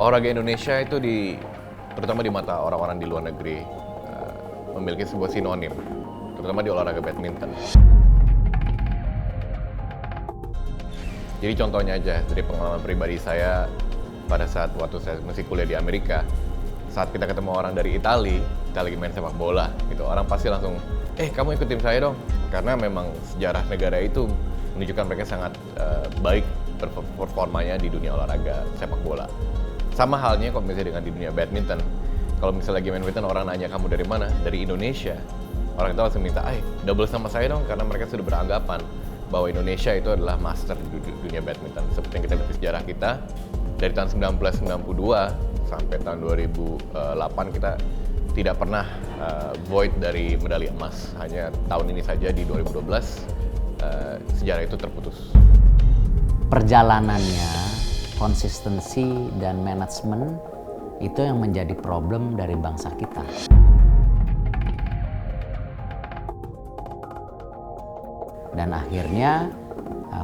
olahraga Indonesia itu terutama di mata orang-orang di luar negeri memiliki sebuah sinonim, terutama di olahraga badminton. Jadi contohnya aja dari pengalaman pribadi saya pada saat waktu saya masih kuliah di Amerika, saat kita ketemu orang dari Italia lagi main sepak bola, gitu, orang pasti langsung, kamu ikut tim saya dong, karena memang sejarah negara itu menunjukkan mereka sangat baik performanya di dunia olahraga sepak bola. Sama halnya kalau misalnya dengan di dunia badminton, kalau misalnya lagi main badminton orang nanya kamu dari mana, dari Indonesia, orang itu langsung minta, double sama saya dong, karena mereka sudah beranggapan bahwa Indonesia itu adalah master di dunia badminton. Seperti yang kita lihat di sejarah kita, dari tahun 1992 sampai tahun 2008 kita tidak pernah void dari medali emas. Hanya tahun ini saja di 2012 sejarah itu terputus. Perjalanannya, konsistensi dan manajemen itu yang menjadi problem dari bangsa kita. Dan akhirnya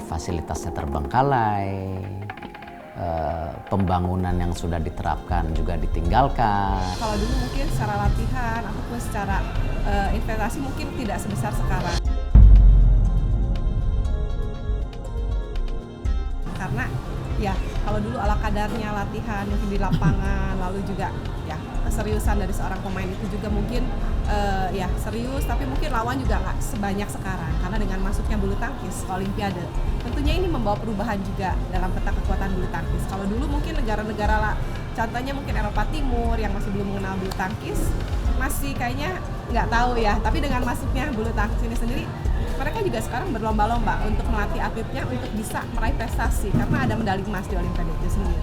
fasilitasnya terbengkalai, pembangunan yang sudah diterapkan juga ditinggalkan. Kalau dulu mungkin secara latihan ataupun secara investasi mungkin tidak sebesar sekarang. Karena ya kalau dulu ala kadarnya latihan mungkin di lapangan, lalu juga ya keseriusan dari seorang pemain itu juga mungkin ya serius, tapi mungkin lawan juga nggak sebanyak sekarang. Karena dengan masuknya bulu tangkis ke Olimpiade, tentunya ini membawa perubahan juga dalam peta kekuatan bulu tangkis. Kalau dulu mungkin negara-negara contohnya mungkin Eropa Timur yang masih belum mengenal bulu tangkis, masih kayaknya nggak tahu ya. Tapi dengan masuknya bulu tangkis ini sendiri, mereka juga sekarang berlomba-lomba untuk melatih atletnya untuk bisa meraih prestasi karena ada medali emas di Olimpiade itu sendiri.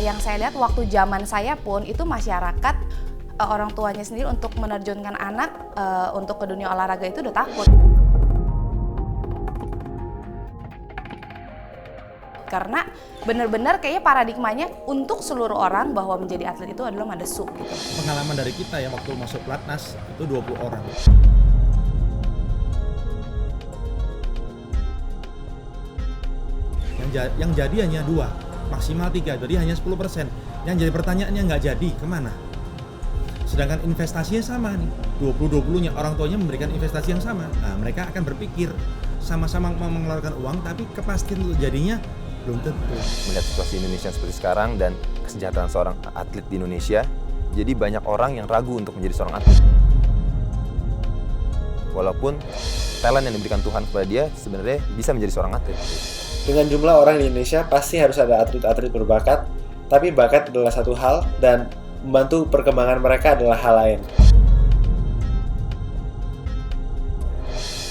Yang saya lihat waktu zaman saya pun itu masyarakat orang tuanya sendiri untuk menerjunkan anak untuk ke dunia olahraga itu udah takut. Karena benar-benar kayaknya paradigmanya untuk seluruh orang bahwa menjadi atlet itu adalah madesu gitu. Pengalaman dari kita ya waktu masuk pelatnas itu 20 orang. Yang jadi hanya 2, maksimal 3, jadi hanya 10%. Yang jadi pertanyaannya nggak jadi, kemana? Sedangkan investasinya sama nih, 20-20-nya orang tuanya memberikan investasi yang sama. Nah, mereka akan berpikir sama-sama mau mengeluarkan uang, tapi kepastian untuk jadinya belum tentu. Melihat situasi Indonesia seperti sekarang dan kesejahteraan seorang atlet di Indonesia, jadi banyak orang yang ragu untuk menjadi seorang atlet. Walaupun talent yang diberikan Tuhan kepada dia sebenarnya bisa menjadi seorang atlet. Dengan jumlah orang di Indonesia pasti harus ada atlet-atlet berbakat, tapi bakat adalah satu hal dan membantu perkembangan mereka adalah hal lain.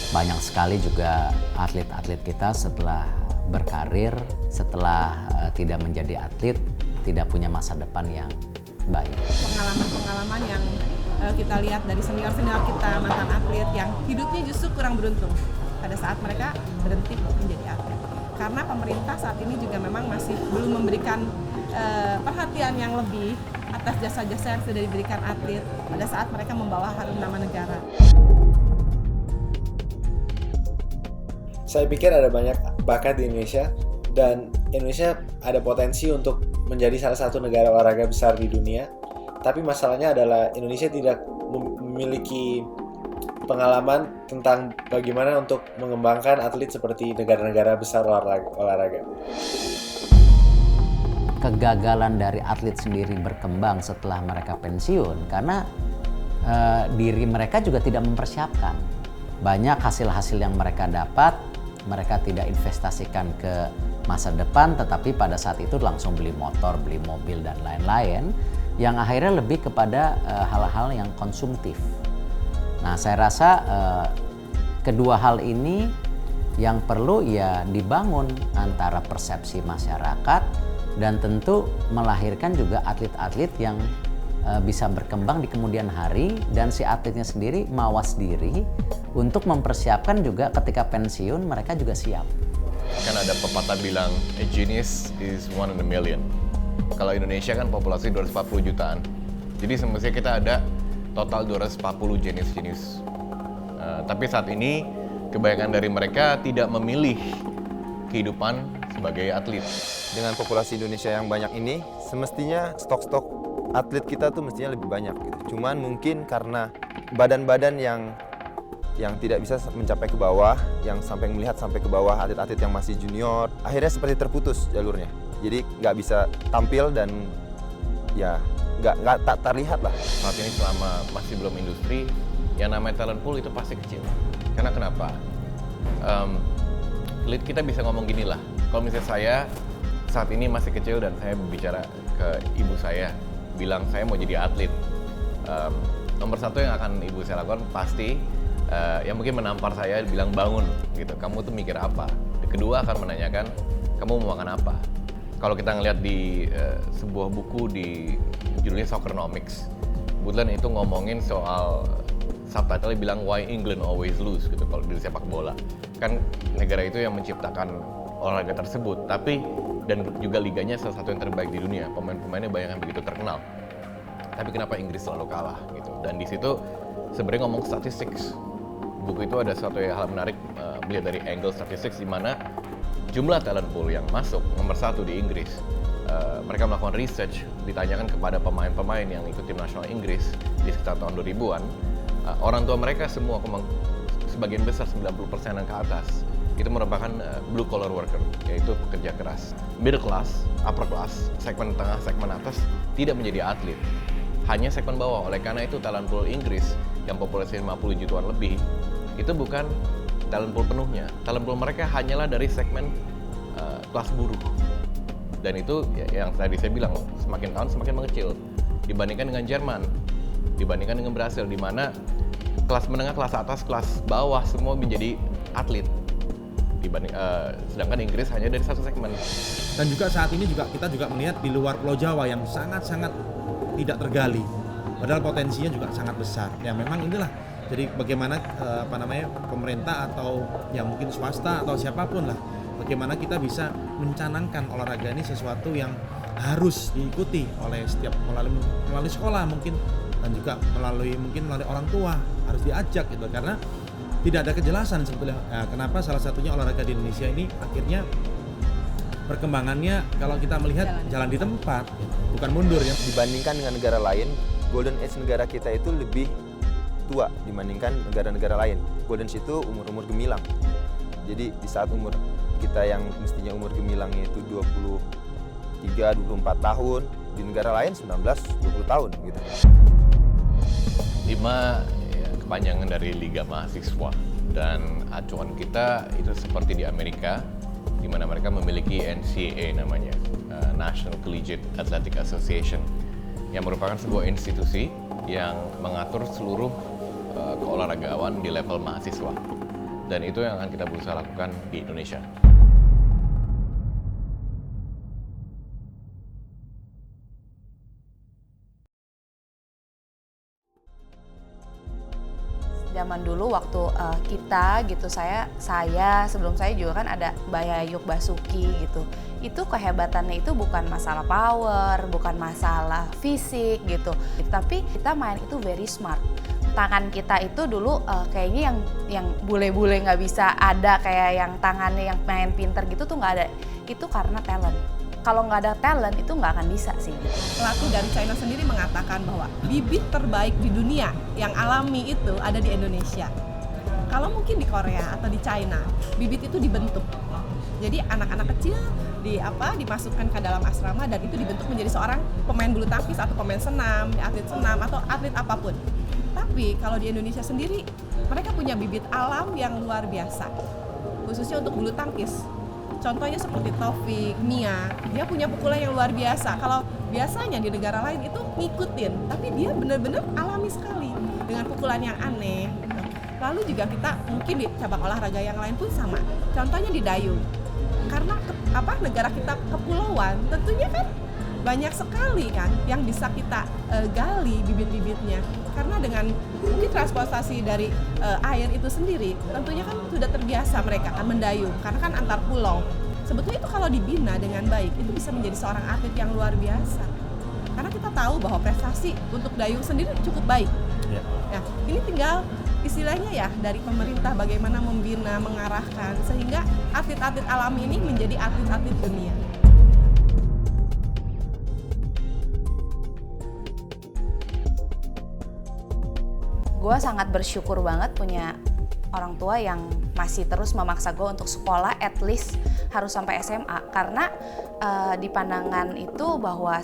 Banyak sekali juga atlet-atlet kita setelah berkarir, setelah tidak menjadi atlet, tidak punya masa depan yang baik. Pengalaman-pengalaman yang kita lihat dari senior-senior kita, mantan atlet yang hidupnya justru kurang beruntung pada saat mereka berhenti menjadi atlet. Karena pemerintah saat ini juga memang masih belum memberikan perhatian yang lebih atas jasa-jasa yang sudah diberikan atlet pada saat mereka membawa harum nama negara. Saya pikir ada banyak bakat di Indonesia dan Indonesia ada potensi untuk menjadi salah satu negara olahraga besar di dunia. Tapi masalahnya adalah Indonesia tidak memiliki pengalaman tentang bagaimana untuk mengembangkan atlet seperti negara-negara besar olahraga. Kegagalan dari atlet sendiri berkembang setelah mereka pensiun karena diri mereka juga tidak mempersiapkan. Banyak hasil-hasil yang mereka dapat, mereka tidak investasikan ke masa depan, tetapi pada saat itu langsung beli motor, beli mobil, dan lain-lain, yang akhirnya lebih kepada hal-hal yang konsumtif. Nah, saya rasa kedua hal ini yang perlu ya dibangun antara persepsi masyarakat dan tentu melahirkan juga atlet-atlet yang bisa berkembang di kemudian hari dan si atletnya sendiri mawas diri untuk mempersiapkan juga ketika pensiun mereka juga siap. Kan ada pepatah bilang, a genius is one in a million. Kalau Indonesia kan populasi 240 jutaan, jadi semestinya kita ada total 240 jenis-jenis. Tapi saat ini kebanyakan dari mereka tidak memilih kehidupan sebagai atlet. Dengan populasi Indonesia yang banyak ini, semestinya stok-stok atlet kita tuh mestinya lebih banyak gitu. Cuman mungkin karena badan-badan yang tidak bisa mencapai ke bawah, yang sampai melihat sampai ke bawah atlet-atlet yang masih junior, akhirnya seperti terputus jalurnya. Jadi nggak bisa tampil dan ya nggak tak terlihat lah. Saat ini selama masih belum industri, yang namanya talent pool itu pasti kecil. Karena kenapa? Kita bisa ngomong gini lah, kalau misalnya saya saat ini masih kecil dan saya bicara ke ibu saya, bilang saya mau jadi atlet. Nomor satu yang akan ibu saya lakukan pasti yang mungkin menampar saya, bilang bangun gitu, kamu tuh mikir apa? Kedua akan menanyakan, kamu mau makan apa? Kalau kita ngeliat di sebuah buku di judulnya Soccernomics, kebetulan itu ngomongin soal subtitle bilang Why England Always Lose gitu kalau di sepak bola. Kan negara itu yang menciptakan olahraga tersebut, tapi dan juga liganya salah satu yang terbaik di dunia. Pemain-pemainnya banyak yang begitu terkenal. Tapi kenapa Inggris selalu kalah gitu? Dan di situ sebenarnya ngomong statistics. Buku itu ada suatu hal menarik melihat dari angle statistics di mana jumlah talent pool yang masuk nomor 1 di Inggris. Mereka melakukan research, ditanyakan kepada pemain-pemain yang ikut tim nasional Inggris di sekitar tahun 2000-an. Orang tua mereka semua, sebagian besar 90% yang ke atas, itu merupakan blue collar worker, yaitu pekerja keras. Middle class, upper class, segmen tengah, segmen atas tidak menjadi atlet. Hanya segmen bawah. Oleh karena itu talent pool Inggris yang populasi 50 jutaan lebih, itu bukan talent pool penuhnya. Talent pool mereka hanyalah dari segmen kelas buruh. Dan itu yang tadi saya bilang, semakin tahun semakin mengecil dibandingkan dengan Jerman, dibandingkan dengan Brasil, di mana kelas menengah, kelas atas, kelas bawah semua menjadi atlet. Sedangkan Inggris hanya dari satu segmen. Dan juga saat ini kita juga melihat di luar Pulau Jawa yang sangat-sangat tidak tergali, padahal potensinya juga sangat besar. Ya memang inilah. Jadi bagaimana pemerintah atau ya mungkin swasta atau siapapun lah, bagaimana kita bisa mencanangkan olahraga ini sesuatu yang harus diikuti oleh setiap melalui sekolah mungkin, dan juga melalui orang tua harus diajak gitu, karena tidak ada kejelasan sebetulnya kenapa salah satunya olahraga di Indonesia ini akhirnya perkembangannya kalau kita melihat jalan di tempat, bukan mundur ya. Dibandingkan dengan negara lain, golden age negara kita itu lebih tua dibandingkan negara-negara lain. Golden age itu umur-umur gemilang. Jadi di saat umur kita yang mestinya umur gemilangnya itu 23, 24 tahun, di negara lain 19, 20 tahun gitu. 5 kepanjangan dari Liga Mahasiswa, dan acuan kita itu seperti di Amerika, di mana mereka memiliki NCAA namanya, National Collegiate Athletic Association, yang merupakan sebuah institusi yang mengatur seluruh keolahragawan di level mahasiswa. Dan itu yang akan kita berusaha lakukan di Indonesia. Zaman dulu waktu kita gitu, saya sebelum saya juga kan ada Mbak Yayuk Basuki gitu. Itu kehebatannya itu bukan masalah power, bukan masalah fisik gitu. Tapi kita main itu very smart. Tangan kita itu dulu kayaknya yang bule-bule nggak bisa ada, kayak yang tangannya yang main pinter gitu tuh nggak ada. Itu karena talent. Kalau nggak ada talent itu nggak akan bisa sih. Pelatih dari China sendiri mengatakan bahwa bibit terbaik di dunia yang alami itu ada di Indonesia. Kalau mungkin di Korea atau di China, bibit itu dibentuk. Jadi anak-anak kecil dimasukkan ke dalam asrama dan itu dibentuk menjadi seorang pemain bulu tangkis atau pemain senam, atlet senam atau atlet apapun. Tapi kalau di Indonesia sendiri, mereka punya bibit alam yang luar biasa, khususnya untuk bulu tangkis. Contohnya seperti Taufik, Mia, dia punya pukulan yang luar biasa. Kalau biasanya di negara lain itu ngikutin, tapi dia benar-benar alami sekali dengan pukulan yang aneh. Lalu juga kita mungkin di cabang olahraga yang lain pun sama. Contohnya di dayung. Karena negara kita kepulauan, tentunya kan banyak sekali kan yang bisa kita gali bibit-bibitnya. Karena dengan mungkin transportasi dari air itu sendiri, tentunya kan sudah terbiasa mereka kan mendayung, karena kan antar pulau. Sebetulnya itu kalau dibina dengan baik, itu bisa menjadi seorang atlet yang luar biasa. Karena kita tahu bahwa prestasi untuk dayung sendiri cukup baik. Ya. Nah, ini tinggal istilahnya ya dari pemerintah bagaimana membina, mengarahkan sehingga atlet-atlet alami ini menjadi atlet-atlet dunia. Gue sangat bersyukur banget punya orang tua yang masih terus memaksa gue untuk sekolah at least harus sampai SMA, karena di pandangan itu bahwa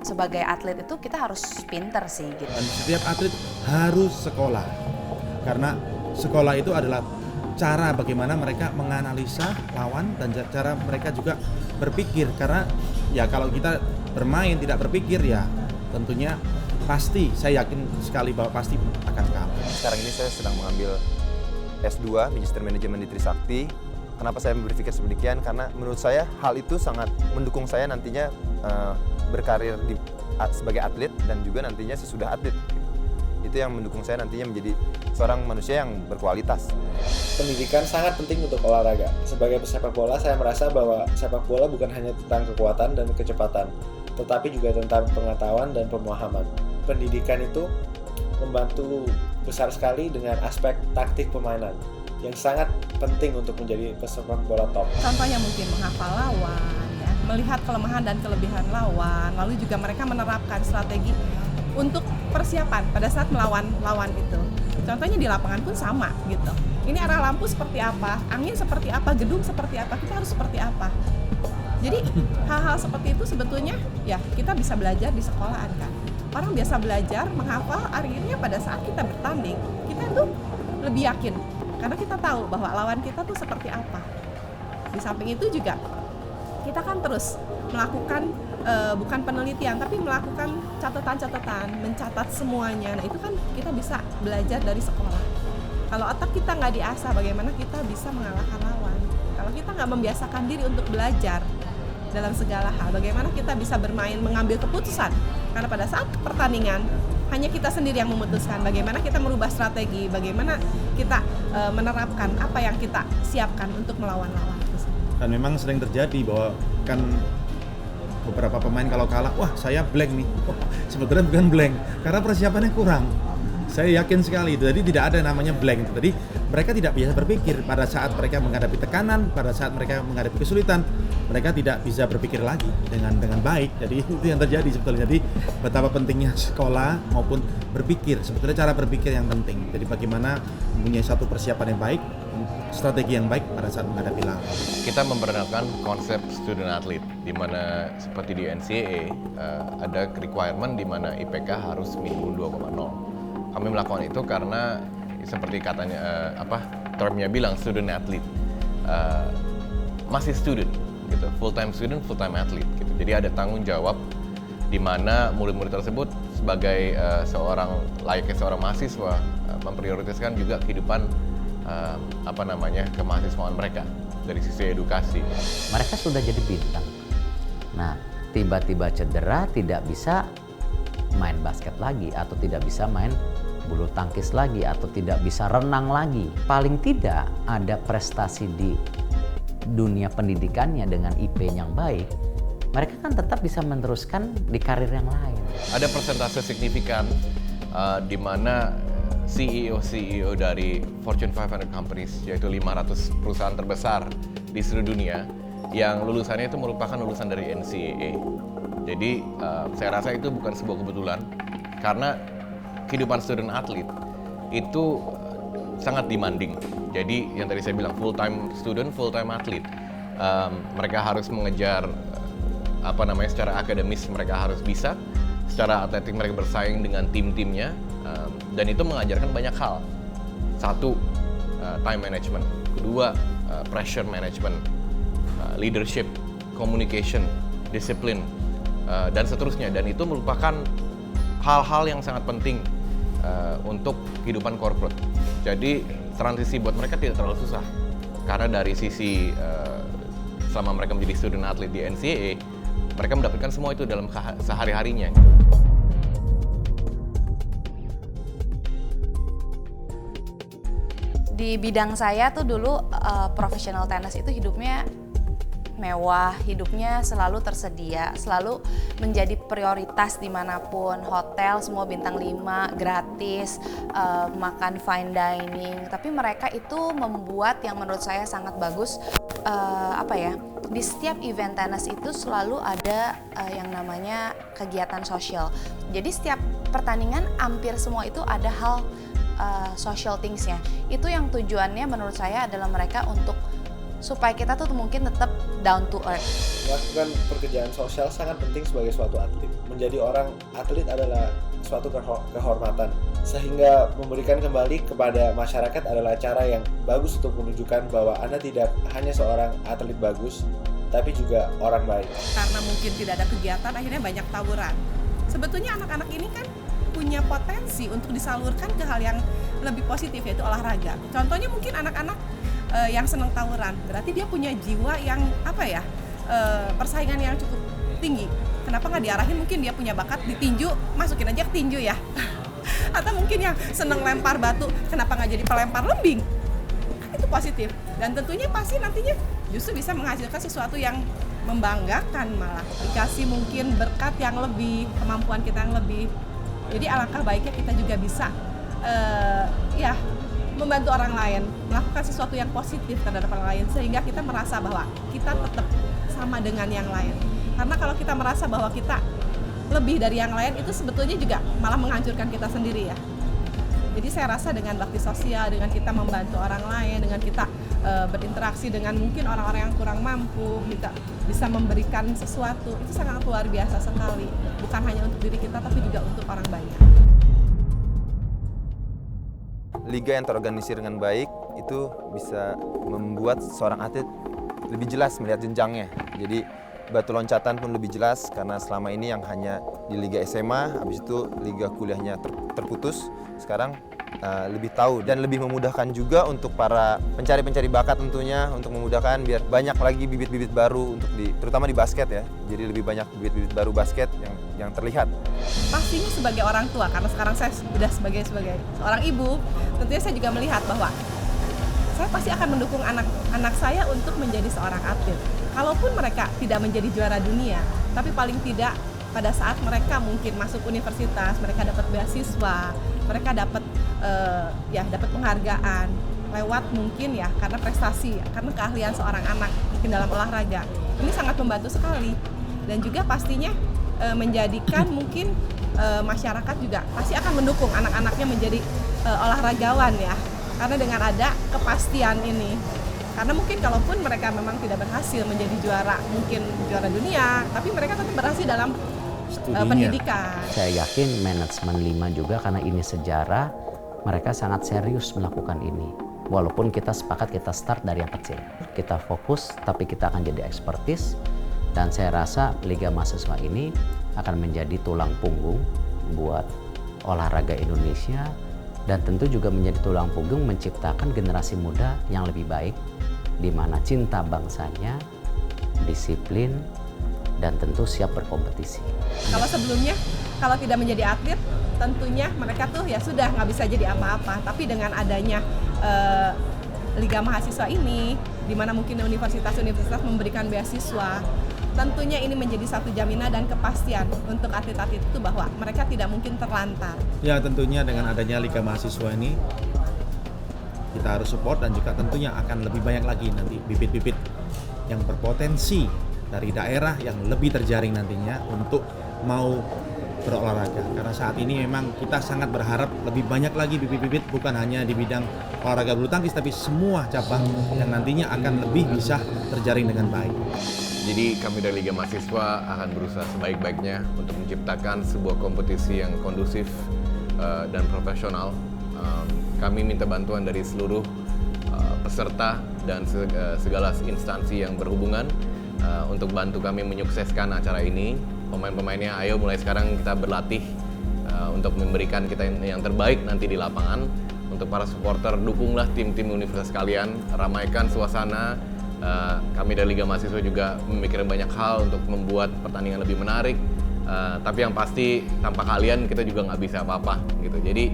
sebagai atlet itu kita harus pinter sih gitu. Dan setiap atlet harus sekolah, karena sekolah itu adalah cara bagaimana mereka menganalisa lawan dan cara mereka juga berpikir, karena ya kalau kita bermain tidak berpikir ya tentunya pasti, saya yakin sekali bahwa pasti akan kalah. Sekarang ini saya sedang mengambil S2 Magister Manajemen di Trisakti. Kenapa saya berpikir sedemikian? Karena menurut saya hal itu sangat mendukung saya nantinya berkarir sebagai atlet dan juga nantinya sesudah atlet. Itu yang mendukung saya nantinya menjadi seorang manusia yang berkualitas. Pendidikan sangat penting untuk olahraga. Sebagai pesepak bola, saya merasa bahwa sepak bola bukan hanya tentang kekuatan dan kecepatan, tetapi juga tentang pengetahuan dan pemahaman. Pendidikan itu membantu besar sekali dengan aspek taktik permainan yang sangat penting untuk menjadi pesepak bola top. Contohnya mungkin menghafal lawan, ya, melihat kelemahan dan kelebihan lawan, lalu juga mereka menerapkan strategi untuk persiapan pada saat melawan lawan itu. Contohnya di lapangan pun sama gitu. Ini arah lampu seperti apa, angin seperti apa, gedung seperti apa, kita harus seperti apa. Jadi hal-hal seperti itu sebetulnya ya kita bisa belajar di sekolahan kan. Orang biasa belajar, menghafal, akhirnya pada saat kita bertanding, kita tuh lebih yakin. Karena kita tahu bahwa lawan kita tuh seperti apa. Di samping itu juga, kita kan terus melakukan, bukan penelitian, tapi melakukan catatan-catatan, mencatat semuanya. Nah itu kan kita bisa belajar dari sekolah. Kalau otak kita nggak diasah, bagaimana kita bisa mengalahkan lawan? Kalau kita nggak membiasakan diri untuk belajar dalam segala hal, bagaimana kita bisa bermain mengambil keputusan, karena pada saat pertandingan hanya kita sendiri yang memutuskan bagaimana kita merubah strategi, bagaimana kita menerapkan apa yang kita siapkan untuk melawan lawan. Dan memang sering terjadi bahwa kan beberapa pemain kalau kalah, wah saya blank nih. Sebetulnya bukan blank, karena persiapannya kurang. Saya yakin sekali, jadi tidak ada namanya blank. Jadi mereka tidak biasa berpikir pada saat mereka menghadapi tekanan, pada saat mereka menghadapi kesulitan, mereka tidak bisa berpikir lagi dengan baik. Jadi itu yang terjadi sebetulnya. Jadi betapa pentingnya sekolah maupun berpikir, sebetulnya cara berpikir yang penting. Jadi bagaimana mempunyai satu persiapan yang baik, strategi yang baik pada saat menghadapi lawan. Kita memperkenalkan konsep student athlete, di mana seperti di NCAA ada requirement di mana IPK harus minimum 2,0. Kami melakukan itu karena seperti katanya termnya bilang student athlete, masih student gitu, full time student, full time athlete gitu. Jadi ada tanggung jawab di mana murid-murid tersebut sebagai layaknya seorang mahasiswa memprioritaskan juga kehidupan kemahasiswaan mereka dari sisi edukasi. Mereka sudah jadi bintang. Nah, tiba-tiba cedera, tidak bisa main basket lagi, atau tidak bisa main bulu tangkis lagi, atau tidak bisa renang lagi. Paling tidak ada prestasi di dunia pendidikannya dengan IP yang baik, mereka kan tetap bisa meneruskan di karir yang lain. Ada persentase signifikan di mana CEO dari Fortune 500 companies, yaitu 500 perusahaan terbesar di seluruh dunia, yang lulusannya itu merupakan lulusan dari NCAA. Jadi saya rasa itu bukan sebuah kebetulan, karena kehidupan student athlete itu sangat demanding. Jadi yang tadi saya bilang full time student, full time athlete. Mereka harus mengejar secara akademis mereka harus bisa, secara atletik mereka bersaing dengan tim-timnya, dan itu mengajarkan banyak hal. Satu, time management. Kedua, pressure management, leadership, communication, disiplin, dan seterusnya. Dan itu merupakan hal-hal yang sangat penting untuk kehidupan corporate. Jadi transisi buat mereka tidak terlalu susah, karena dari sisi selama mereka menjadi student athlete di NCAA, mereka mendapatkan semua itu dalam sehari-harinya. Di bidang saya tuh dulu profesional tenis itu hidupnya mewah, hidupnya selalu tersedia, selalu menjadi prioritas dimanapun, hotel semua bintang 5, gratis, makan fine dining. Tapi mereka itu membuat yang menurut saya sangat bagus, di setiap event tenis itu selalu ada yang namanya kegiatan sosial. Jadi setiap pertandingan hampir semua itu ada hal social things-nya. Itu yang tujuannya menurut saya adalah mereka untuk supaya kita tuh mungkin tetap down to earth. Melakukan pekerjaan sosial sangat penting sebagai suatu atlet. Menjadi orang atlet adalah suatu kehormatan, sehingga memberikan kembali kepada masyarakat adalah cara yang bagus untuk menunjukkan bahwa Anda tidak hanya seorang atlet bagus, tapi juga orang baik. Karena mungkin tidak ada kegiatan, akhirnya banyak tawuran. Sebetulnya anak-anak ini kan punya potensi untuk disalurkan ke hal yang lebih positif, yaitu olahraga. Contohnya mungkin anak-anak yang senang tawuran, berarti dia punya jiwa yang persaingan yang cukup tinggi. Kenapa nggak diarahin, mungkin dia punya bakat di tinju, masukin aja ke tinju ya. Atau mungkin yang senang lempar batu, kenapa nggak jadi pelempar lembing? Kan itu positif, dan tentunya pasti nantinya justru bisa menghasilkan sesuatu yang membanggakan, malah dikasih mungkin berkat yang lebih, kemampuan kita yang lebih. Jadi alangkah baiknya kita juga bisa membantu orang lain, melakukan sesuatu yang positif terhadap orang lain, sehingga kita merasa bahwa kita tetap sama dengan yang lain. Karena kalau kita merasa bahwa kita lebih dari yang lain, itu sebetulnya juga malah menghancurkan kita sendiri ya. Jadi saya rasa dengan bakti sosial, dengan kita membantu orang lain, dengan kita berinteraksi dengan mungkin orang-orang yang kurang mampu, kita bisa memberikan sesuatu, itu sangat luar biasa sekali. Bukan hanya untuk diri kita, tapi juga untuk orang banyak. Liga yang terorganisir dengan baik itu bisa membuat seorang atlet lebih jelas melihat jenjangnya. Jadi batu loncatan pun lebih jelas, karena selama ini yang hanya di Liga SMA, habis itu Liga kuliahnya terputus. Sekarang lebih tahu dan lebih memudahkan juga untuk para pencari-pencari bakat tentunya, untuk memudahkan biar banyak lagi bibit-bibit baru untuk terutama di basket ya. Jadi lebih banyak bibit-bibit baru basket yang terlihat. Pastinya sebagai orang tua, karena sekarang saya sudah sebagai seorang ibu, tentunya saya juga melihat bahwa saya pasti akan mendukung anak saya untuk menjadi seorang atlet. Kalaupun mereka tidak menjadi juara dunia, tapi paling tidak pada saat mereka mungkin masuk universitas, mereka dapat beasiswa, mereka dapat dapat penghargaan lewat mungkin ya karena prestasi, karena keahlian seorang anak mungkin dalam olahraga. Ini sangat membantu sekali, dan juga pastinya menjadikan mungkin masyarakat juga pasti akan mendukung anak-anaknya menjadi olahragawan ya, karena dengan ada kepastian ini. Karena mungkin kalaupun mereka memang tidak berhasil menjadi juara, mungkin juara dunia, tapi mereka tetap berhasil dalam pendidikan. Saya yakin manajemen 5 juga, karena ini sejarah, mereka sangat serius melakukan ini. Walaupun kita sepakat kita start dari yang kecil. Kita fokus, tapi kita akan jadi expertise. Dan saya rasa Liga Mahasiswa ini akan menjadi tulang punggung buat olahraga Indonesia, dan tentu juga menjadi tulang punggung menciptakan generasi muda yang lebih baik, di mana cinta bangsanya, disiplin, dan tentu siap berkompetisi. Kalau sebelumnya, kalau tidak menjadi atlet, tentunya mereka tuh ya sudah nggak bisa jadi apa-apa. Tapi dengan adanya Liga Mahasiswa ini, di mana mungkin universitas-universitas memberikan beasiswa, tentunya ini menjadi satu jaminan dan kepastian untuk atlet-atlet itu bahwa mereka tidak mungkin terlantar. Ya tentunya dengan adanya Liga Mahasiswa ini kita harus support, dan juga tentunya akan lebih banyak lagi nanti bibit-bibit yang berpotensi dari daerah yang lebih terjaring nantinya untuk mau berolahraga. Karena saat ini memang kita sangat berharap lebih banyak lagi bibit-bibit, bukan hanya di bidang olahraga bulu tangkis, tapi semua cabang yang nantinya akan lebih bisa terjaring dengan baik. Jadi kami dari Liga Mahasiswa akan berusaha sebaik-baiknya untuk menciptakan sebuah kompetisi yang kondusif dan profesional. Kami minta bantuan dari seluruh peserta dan segala instansi yang berhubungan untuk bantu kami menyukseskan acara ini. Pemain-pemainnya, ayo mulai sekarang kita berlatih untuk memberikan kita yang terbaik nanti di lapangan. Untuk para supporter, dukunglah tim-tim universitas kalian, ramaikan suasana. Kami dari Liga Mahasiswa juga memikirkan banyak hal untuk membuat pertandingan lebih menarik. Tapi yang pasti tanpa kalian kita juga nggak bisa apa-apa gitu. Jadi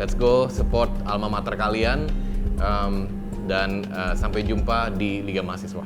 let's go support alma mater kalian, dan sampai jumpa di Liga Mahasiswa.